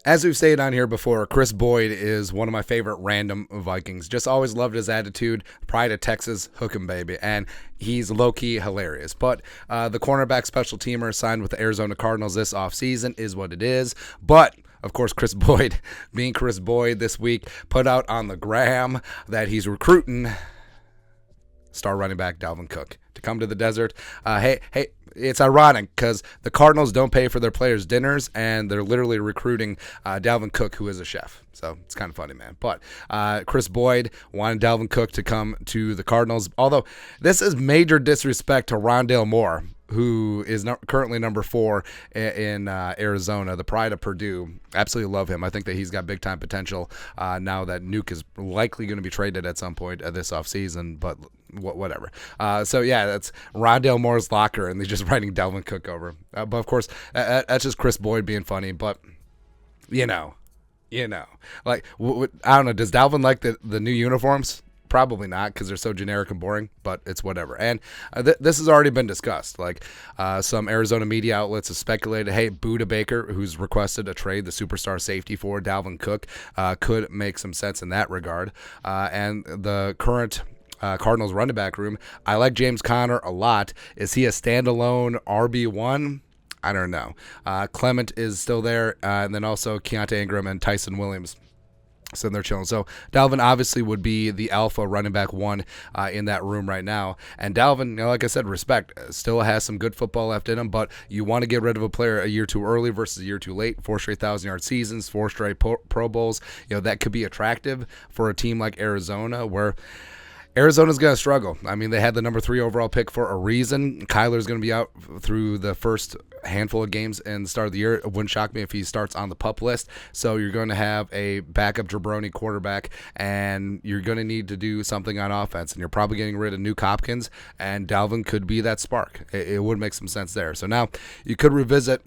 As we've stated on here before, Kris Boyd is one of my favorite random Vikings. Just always loved his attitude. Pride of Texas, hook 'em, baby. And he's low-key hilarious. But the cornerback special teamer signed with the Arizona Cardinals this offseason is what it is. But of course, Kris Boyd, being Kris Boyd this week, put out on the gram that he's recruiting star running back Dalvin Cook to come to the desert. Hey, it's ironic because the Cardinals don't pay for their players' dinners, and they're literally recruiting Dalvin Cook, who is a chef. So it's kind of funny, man. But Kris Boyd wanted Dalvin Cook to come to the Cardinals, although this is major disrespect to Rondale Moore, who is currently number 4 in Arizona, the pride of Purdue. Absolutely love him. I think that he's got big-time potential now that Nuke is likely going to be traded at some point this offseason, but whatever. So, yeah, that's Rondale Moore's locker, and they're just writing Dalvin Cook over. But, of course, that's just Kris Boyd being funny, but, you know, like, I don't know, does Dalvin like the new uniforms? Probably not, because they're so generic and boring, but it's whatever. And this has already been discussed. Like some Arizona media outlets have speculated, hey, Budda Baker, who's requested a trade, the superstar safety for Dalvin Cook, could make some sense in that regard. And the current Cardinals running back room, I like James Conner a lot. Is he a standalone RB1? I don't know. Clement is still there, and then also Keontae Ingram and Tyson Williams. So they're chilling. So Dalvin obviously would be the alpha running back 1 in that room right now. And Dalvin, like I said, respect, still has some good football left in him, but you want to get rid of a player a year too early versus a year too late. 4 straight 1,000-yard seasons, 4 straight Pro Bowls. That could be attractive for a team like Arizona, where Arizona's going to struggle. I mean, they had the number 3 overall pick for a reason. Kyler's going to be out through the first handful of games in the start of the year. It wouldn't shock me if he starts on the PUP list. So you're going to have a backup jabroni quarterback, and you're going to need to do something on offense. And you're probably getting rid of Nuke Hopkins, and Dalvin could be that spark. It would make some sense there. So now you could revisit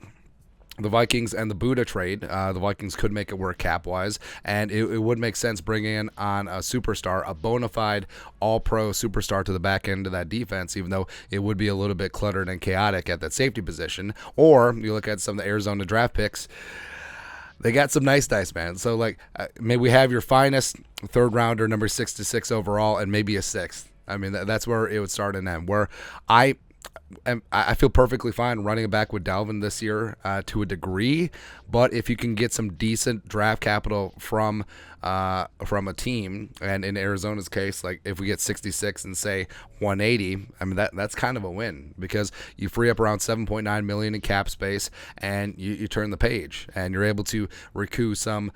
the Vikings and the Budda trade. The Vikings could make it work cap-wise, and it would make sense bringing on a superstar, a bona fide all-pro superstar to the back end of that defense, even though it would be a little bit cluttered and chaotic at that safety position. Or you look at some of the Arizona draft picks, they got some nice dice, man. So, like, maybe we have your finest third-rounder, number 66 overall, and maybe a 6th. I mean, that's where it would start and end, where I feel perfectly fine running it back with Dalvin this year to a degree, but if you can get some decent draft capital from a team, and in Arizona's case, like if we get 66 and say 180, I mean that's kind of a win, because you free up around $7.9 million in cap space, and you turn the page, and you're able to recoup some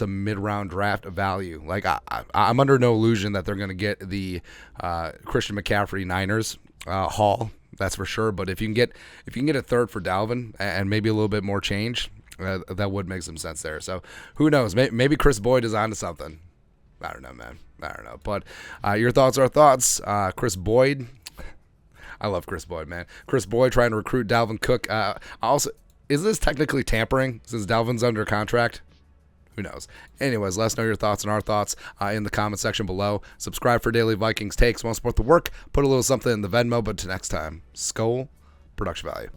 mid-round draft value. Like I'm under no illusion that they're going to get the Christian McCaffrey Niners haul. That's for sure. But if you can get a third for Dalvin and maybe a little bit more change, that would make some sense there. So who knows? Maybe Kris Boyd is onto something. I don't know, man. I don't know. But your thoughts are thoughts. Kris Boyd. I love Kris Boyd, man. Kris Boyd trying to recruit Dalvin Cook. Also, is this technically tampering since Dalvin's under contract? Who knows? Anyways, let us know your thoughts and our thoughts in the comment section below. Subscribe for daily Vikings takes. Want to support the work? Put a little something in the Venmo. But to next time, Skol, production value.